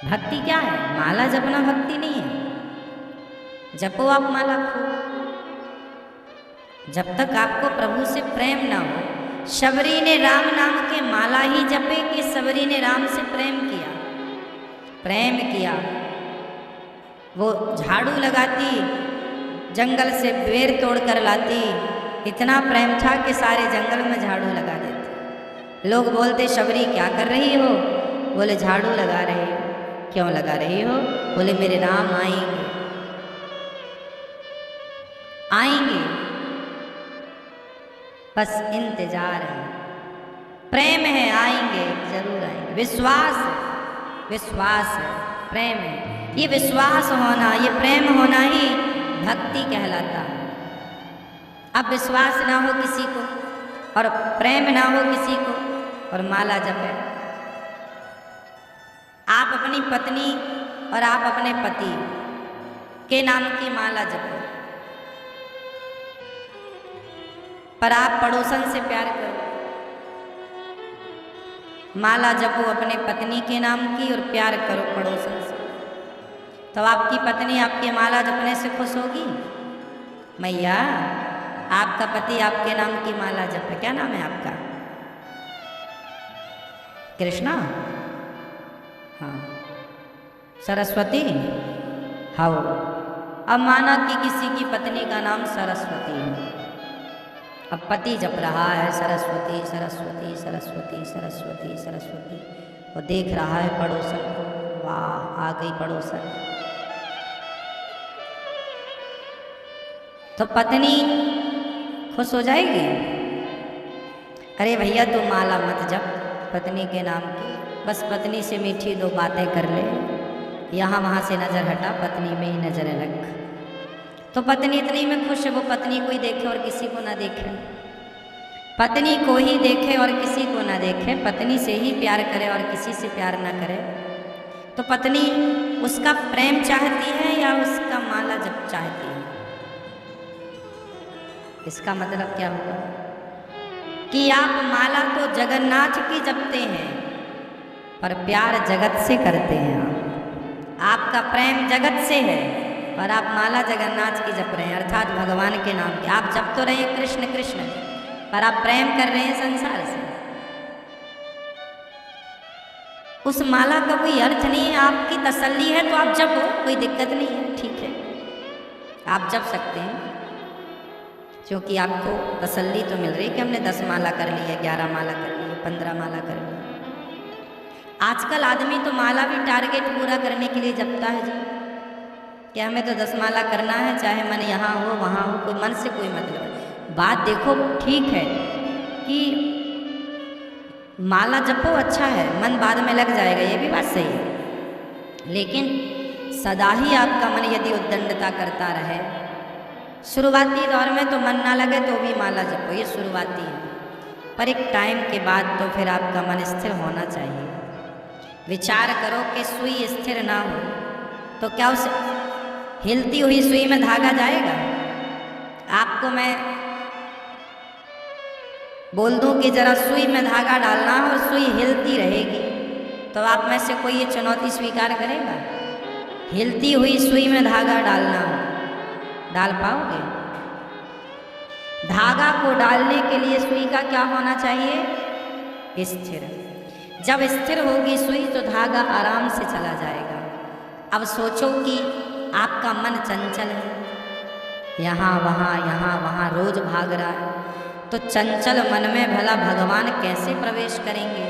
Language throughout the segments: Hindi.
भक्ति क्या है? माला जपना भक्ति नहीं है। जपो आप माला खूब, जब तक आपको प्रभु से प्रेम ना हो। शबरी ने राम नाम के माला ही जपे कि शबरी ने राम से प्रेम किया? प्रेम किया। वो झाड़ू लगाती, जंगल से बेर तोड़ कर लाती, इतना प्रेम था कि सारे जंगल में झाड़ू लगा देती। लोग बोलते शबरी क्या कर रही हो? बोले झाड़ू लगा रही हो। क्यों लगा रही हो? बोले मेरे राम आएंगे, आएंगे, बस इंतजार है, प्रेम है, आएंगे, जरूर आएंगे। विश्वास है, विश्वास है, प्रेम है। ये विश्वास होना, ये प्रेम होना ही भक्ति कहलाता है। अब विश्वास ना हो किसी को और प्रेम ना हो किसी को और माला जपे, आप अपनी पत्नी और आप अपने पति के नाम की माला जपो, पर आप पड़ोसन से प्यार करो। माला जपो अपने पत्नी के नाम की और प्यार करो पड़ोसन से, तो आपकी पत्नी आपकी माला जपने से खुश होगी? मैया, आपका पति आपके नाम की माला जपे। क्या नाम है आपका? कृष्णा? हाँ। सरस्वती? हाँ। अब माना कि किसी की पत्नी का नाम सरस्वती है, अब पति जप रहा है सरस्वती सरस्वती सरस्वती सरस्वती सरस्वती, वो देख रहा है पड़ोसन को, वाह आ गई पड़ोसन। तो पत्नी खुश हो जाएगी? अरे भैया तू माला मत जप पत्नी के नाम की, बस पत्नी से मीठी दो बातें कर ले, यहाँ वहाँ से नज़र हटा, पत्नी में ही नज़र रख। तो पत्नी इतनी में खुश है, वो पत्नी को ही देखे और किसी को ना देखे, पत्नी को ही देखे और किसी को ना देखे, पत्नी से ही प्यार करे और किसी से प्यार ना करे। तो पत्नी उसका प्रेम चाहती है या उसका माला जप चाहती है? इसका मतलब क्या हुआ कि आप माला तो जगन्नाथ की जपते हैं पर प्यार जगत से करते हैं। आपका प्रेम जगत से है और आप माला जगन्नाथ की जप रहे हैं, अर्थात भगवान के नाम की। आप जप तो रहे हैं कृष्ण कृष्ण, पर आप प्रेम कर रहे हैं संसार से। उस माला का कोई अर्थ नहीं है, आपकी तसल्ली है तो आप जपो, कोई दिक्कत नहीं है, ठीक है, आप जप सकते हैं, क्योंकि आपको तसल्ली तो मिल रही है कि हमने 10 माला कर ली है, 11 माला कर ली है, 15 माला कर ली है। आजकल आदमी तो माला भी टारगेट पूरा करने के लिए जपता है जी, कि हमें तो 10 माला करना है, चाहे मन यहाँ हो वहाँ हो, कोई मन से कोई मतलब है। बात देखो ठीक है कि माला जपो, अच्छा है, मन बाद में लग जाएगा, ये भी बात सही है, लेकिन सदा ही आपका मन यदि उद्दंडता करता रहे, शुरुआती दौर में तो मन ना लगे तो भी माला जपो, ये शुरुआती है, पर एक टाइम के बाद तो फिर आपका मन स्थिर होना चाहिए। विचार करो कि सुई स्थिर ना हो तो क्या उस हिलती हुई सुई में धागा जाएगा? आपको मैं बोल दूं कि जरा सुई में धागा डालना और सुई हिलती रहेगी, तो आप में से कोई ये चुनौती स्वीकार करेगा? हिलती हुई सुई में धागा डालना, डाल पाओगे? धागा को डालने के लिए सुई का क्या होना चाहिए? स्थिर। जब स्थिर होगी सुई तो धागा आराम से चला जाएगा। अब सोचो कि आपका मन चंचल है, यहाँ वहाँ रोज भाग रहा है, तो चंचल मन में भला भगवान कैसे प्रवेश करेंगे?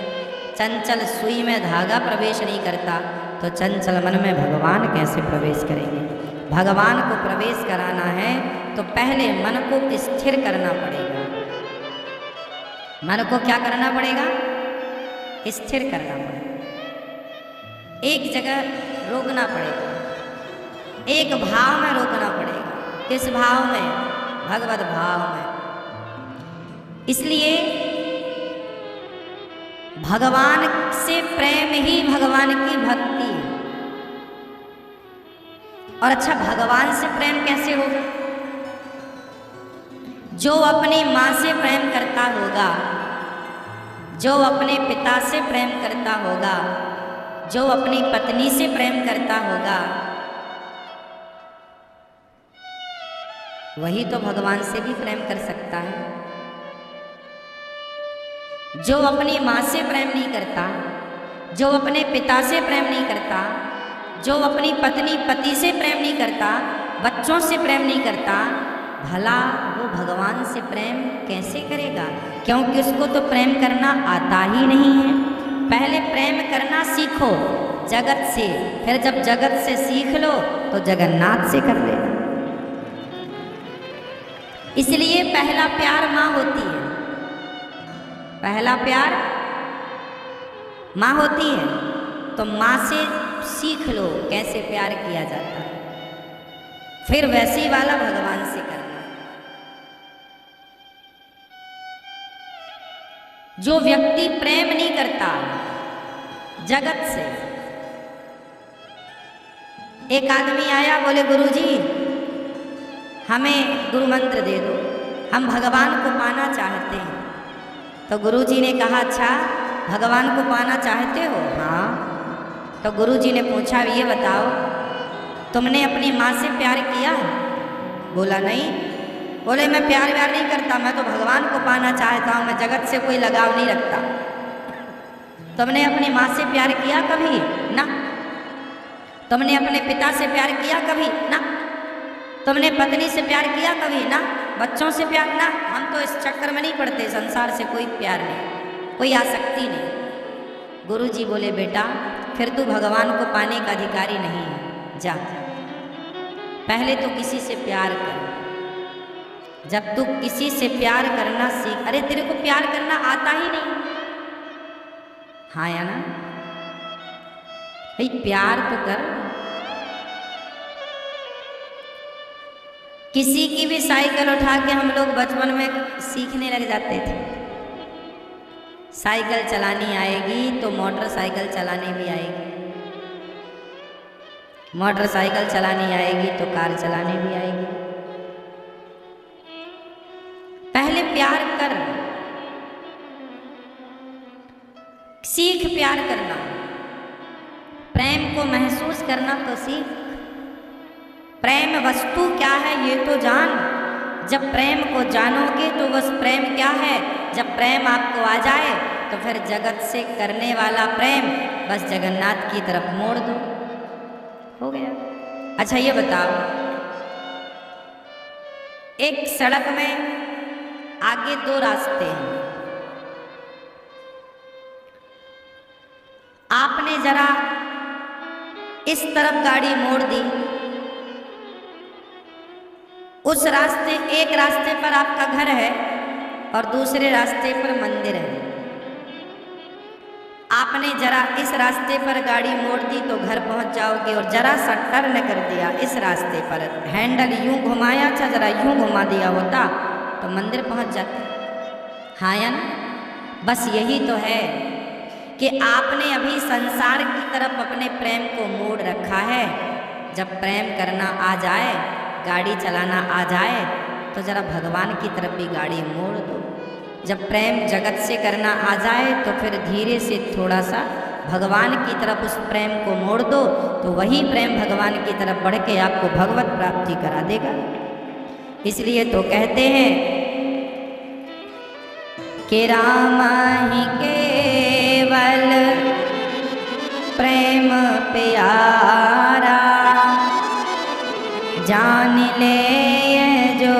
चंचल सुई में धागा प्रवेश नहीं करता तो चंचल मन में भगवान कैसे प्रवेश करेंगे? भगवान को प्रवेश कराना है तो पहले मन को स्थिर करना पड़ेगा। मन को क्या करना पड़ेगा? स्थिर करना पड़ेगा, एक जगह रोकना पड़ेगा, एक भाव में रोकना पड़ेगा। किस भाव में? भगवत भाव में। इसलिए भगवान से प्रेम ही भगवान की भक्ति है। और अच्छा, भगवान से प्रेम कैसे होगा? जो अपनी माँ से प्रेम करता होगा, जो अपने पिता से प्रेम करता होगा, जो अपनी पत्नी से प्रेम करता होगा वही तो भगवान से भी प्रेम कर सकता है। जो अपनी माँ से प्रेम नहीं करता, जो अपने पिता से प्रेम नहीं करता, जो अपनी पत्नी पति से प्रेम नहीं करता, बच्चों से प्रेम नहीं करता, भला वो भगवान से प्रेम कैसे करेगा? क्योंकि उसको तो प्रेम करना आता ही नहीं है। पहले प्रेम करना सीखो जगत से, फिर जब जगत से सीख लो तो जगन्नाथ से कर लेना। इसलिए पहला प्यार माँ होती है, पहला प्यार माँ होती है। तो माँ से सीख लो कैसे प्यार किया जाता है, फिर वैसे वाला भगवान से करना। जो व्यक्ति प्रेम नहीं करता जगत से, एक आदमी आया, बोले गुरुजी हमें गुरु मंत्र दे दो, हम भगवान को पाना चाहते हैं। तो गुरुजी ने कहा अच्छा भगवान को पाना चाहते हो? हाँ। तो गुरुजी ने पूछा ये बताओ तुमने अपनी माँ से प्यार किया? बोला नहीं। बोले मैं प्यार व्यार नहीं करता, मैं तो भगवान को पाना चाहता हूँ, मैं जगत से कोई लगाव नहीं रखता। तुमने अपनी माँ से प्यार किया कभी? ना। तुमने अपने पिता से प्यार किया कभी? ना। तुमने पत्नी से प्यार किया कभी? ना। बच्चों से प्यार? ना। हम तो इस चक्कर में नहीं पड़ते, संसार से कोई प्यार नहीं, कोई आसक्ति नहीं। गुरुजी बोले बेटा फिर तू भगवान को पाने का अधिकारी नहीं है, जा पहले तो किसी से प्यार कर। जब तू किसी से प्यार करना सीख, अरे तेरे को प्यार करना आता ही नहीं, हाँ या ना भाई, प्यार तो कर। किसी की भी साइकिल उठा के हम लोग बचपन में सीखने लग जाते थे। साइकिल चलानी आएगी तो मोटरसाइकिल चलानी भी आएगी, मोटरसाइकिल चलानी आएगी तो कार चलानी भी आएगी। पहले प्यार कर, सीख प्यार करना, प्रेम को महसूस करना तो सीख। प्रेम वस्तु क्या है ये तो जान। जब प्रेम को जानोगे तो बस प्रेम क्या है, जब प्रेम आपको आ जाए तो फिर जगत से करने वाला प्रेम बस जगन्नाथ की तरफ मोड़ दो, हो गया। अच्छा ये बताओ, एक सड़क में आगे दो रास्ते हैं, आपने जरा इस तरफ गाड़ी मोड़ दी, उस रास्ते, एक रास्ते पर आपका घर है और दूसरे रास्ते पर मंदिर है। आपने जरा इस रास्ते पर गाड़ी मोड़ दी तो घर पहुंच जाओगे, और जरा सा टर्न कर दिया इस रास्ते पर, हैंडल यूं घुमाया, अच्छा जरा यूं घुमा दिया होता तो मंदिर पहुंच जाते, हाँ या ना? बस यही तो है कि आपने अभी संसार की तरफ अपने प्रेम को मोड़ रखा है। जब प्रेम करना आ जाए, गाड़ी चलाना आ जाए तो जरा भगवान की तरफ भी गाड़ी मोड़ दो। जब प्रेम जगत से करना आ जाए तो फिर धीरे से थोड़ा सा भगवान की तरफ उस प्रेम को मोड़ दो, तो वही प्रेम भगवान की तरफ बढ़ के आपको भगवत प्राप्ति करा देगा। इसलिए तो कहते हैं कि राम ही केवल प्रेम प्यारा, जान ले ये जो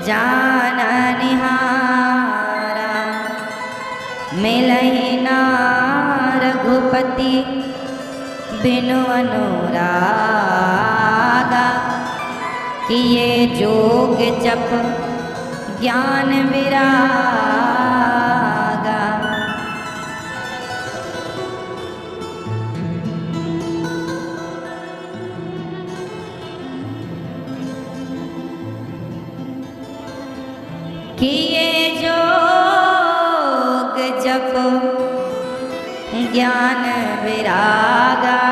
जान निहारा, मिलहि ना रघुपति बिनु अनुरागा, कि ये जोग जप ज्ञान विरागा। कि ये जोग जप ज्ञान विरागा,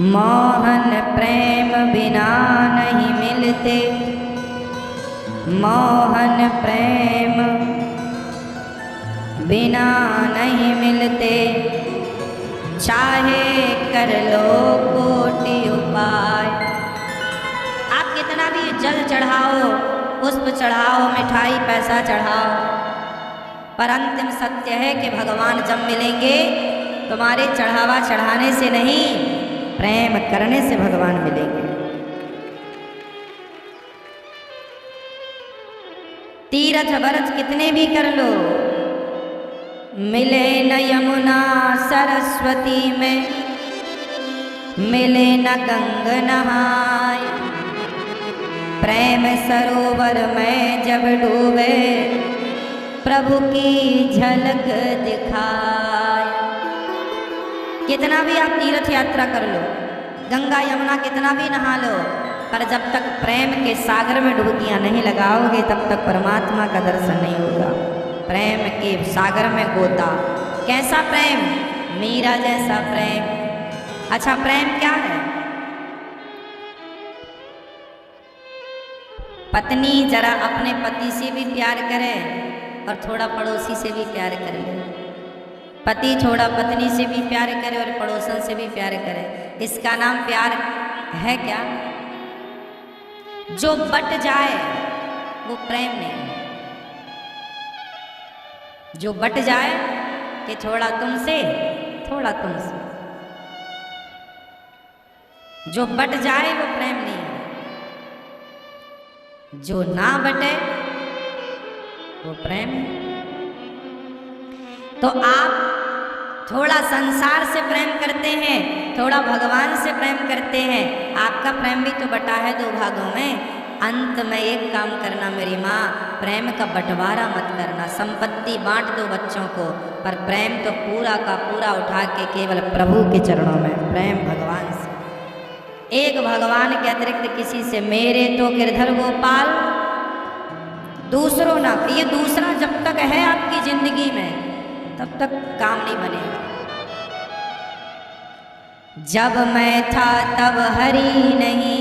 मोहन प्रेम बिना नहीं मिलते, मोहन प्रेम बिना नहीं मिलते, चाहे कर लो कोटि उपाय। आप कितना भी जल चढ़ाओ, पुष्प चढ़ाओ, मिठाई पैसा चढ़ाओ, पर अंतिम सत्य है कि भगवान जब मिलेंगे तुम्हारे चढ़ावा चढ़ाने से नहीं, प्रेम करने से भगवान मिलेंगे। तीर्थ व्रत कितने भी कर लो, मिले न यमुना सरस्वती में, मिले न गंग नहाय, प्रेम सरोवर में जब डूबे, प्रभु की झलक दिखाए। कितना भी आप तीर्थ यात्रा कर लो, गंगा यमुना कितना भी नहा लो, पर जब तक प्रेम के सागर में डुबकियां नहीं लगाओगे तब तक परमात्मा का दर्शन नहीं होगा। प्रेम के सागर में गोता, कैसा प्रेम? मीरा जैसा प्रेम। अच्छा, प्रेम क्या है? पत्नी जरा अपने पति से भी प्यार करे और थोड़ा पड़ोसी से भी प्यार करे, पति थोड़ा पत्नी से भी प्यार करे और पड़ोसन से भी प्यार करे। इसका नाम प्यार है क्या? जो बट जाए वो प्रेम नहीं। जो बट जाए कि थोड़ा तुमसे थोड़ा तुमसे, जो बट जाए वो प्रेम नहीं है। जो ना बटे वो प्रेम है। तो आप थोड़ा संसार से प्रेम करते हैं, थोड़ा भगवान से प्रेम करते हैं, आपका प्रेम भी तो बटा है दो भागों में। अंत में एक काम करना मेरी माँ, प्रेम का बंटवारा मत करना। संपत्ति बांट दो बच्चों को, पर प्रेम तो पूरा का पूरा उठा के केवल प्रभु के चरणों में, प्रेम भगवान से। एक भगवान के अतिरिक्त किसी से, मेरे तो गिरधर गोपाल दूसरों ना। ये दूसरा जब तक है आपकी जिंदगी में तब तक काम नहीं बनेगा। जब मैं था तब हरि नहीं,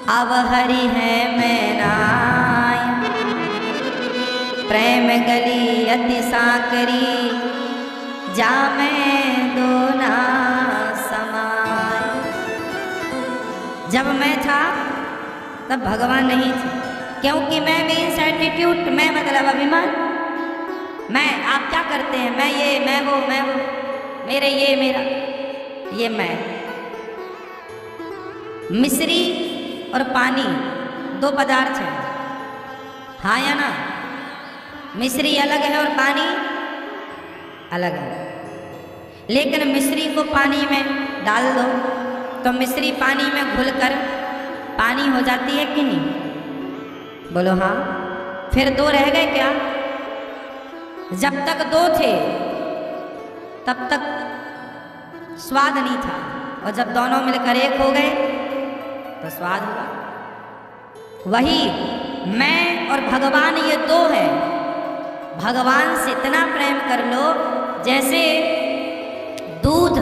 अब हरि है मैं नाय। प्रेम गली अति साकरी, जा मैं दो ना समाय। जब मैं था तब भगवान नहीं थे, क्योंकि मैं मीन्स एटीट्यूड, मैं मतलब अभिमान। मैं, आप क्या करते हैं? मैं ये, मैं वो, मेरे ये, मेरा ये, मैं। मिश्री और पानी दो पदार्थ हैं, हाँ या ना? मिश्री अलग है और पानी अलग है। लेकिन मिश्री को पानी में डाल दो तो मिश्री पानी में घुलकर पानी हो जाती है कि नहीं? बोलो हाँ। फिर दो रह गए क्या? जब तक दो थे तब तक स्वाद नहीं था, और जब दोनों मिलकर एक हो गए तो स्वाद हुआ। वही मैं और भगवान ये दो है। भगवान से इतना प्रेम कर लो जैसे दूध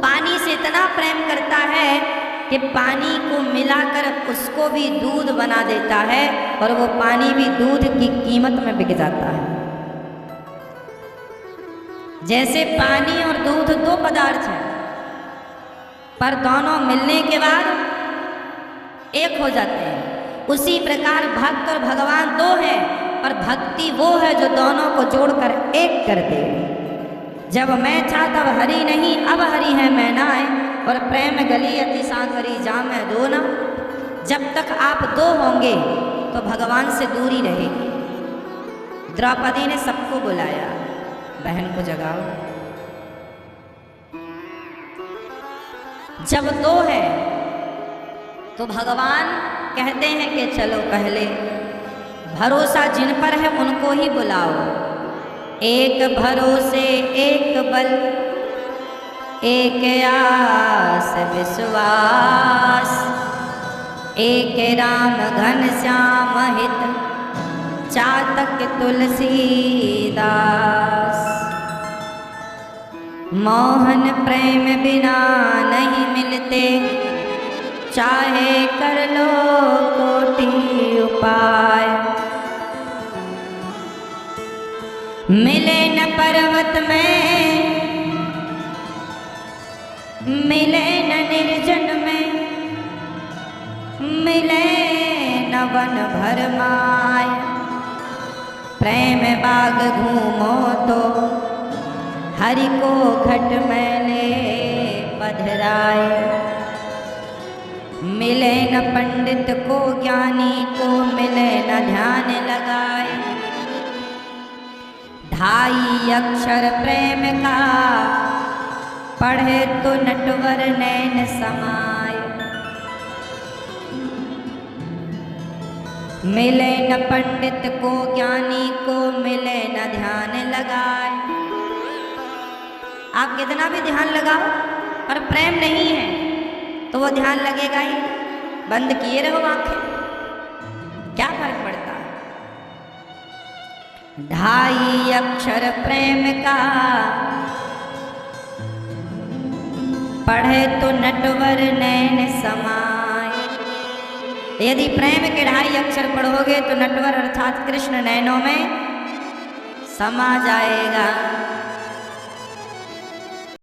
पानी से इतना प्रेम करता है कि पानी को मिलाकर उसको भी दूध बना देता है, और वो पानी भी दूध की कीमत में बिक जाता है। जैसे पानी और दूध दो पदार्थ हैं, पर दोनों मिलने के बाद एक हो जाते हैं। उसी प्रकार भक्त और भगवान दो हैं, पर भक्ति वो है जो दोनों को जोड़कर एक कर दे। जब मैं था तब हरि नहीं, अब हरि है मैं नाय। और प्रेम गली अति साकरी, जा मैं दो ना। जब तक आप दो होंगे तो भगवान से दूरी रहेगी। द्रौपदी ने सबको बुलाया, बहन को जगाओ। जब दो है तो भगवान कहते हैं कि चलो पहले भरोसा जिन पर है उनको ही बुलाओ। एक भरोसे एक बल, एक आस विश्वास, एक राम घन श्याम हित, चातक तुलसीदास। मोहन प्रेम बिना नहीं मिलते, चाहे कर लो कोटि उपाय। मिले न पर्वत में, मिले न निर्जन में, मिले न वन भर माय। प्रेम बाग घूमो तो हरि को घट में ले पधराए। मिले न पंडित को ज्ञानी को, मिले न ध्यान लगाए। ढाई अक्षर प्रेम का पढ़े तो नटवर नैन समाए। मिले न पंडित को ज्ञानी को, मिले न ध्यान लगाए। आप कितना भी ध्यान लगाओ पर प्रेम नहीं है तो वो ध्यान लगेगा ही। बंद किए रहो आंखें, क्या फर्क पड़ता है। ढाई अक्षर प्रेम का पढ़े तो नटवर नैन समाए। यदि प्रेम के ढाई अक्षर पढ़ोगे तो नटवर अर्थात कृष्ण नैनों में समा जाएगा।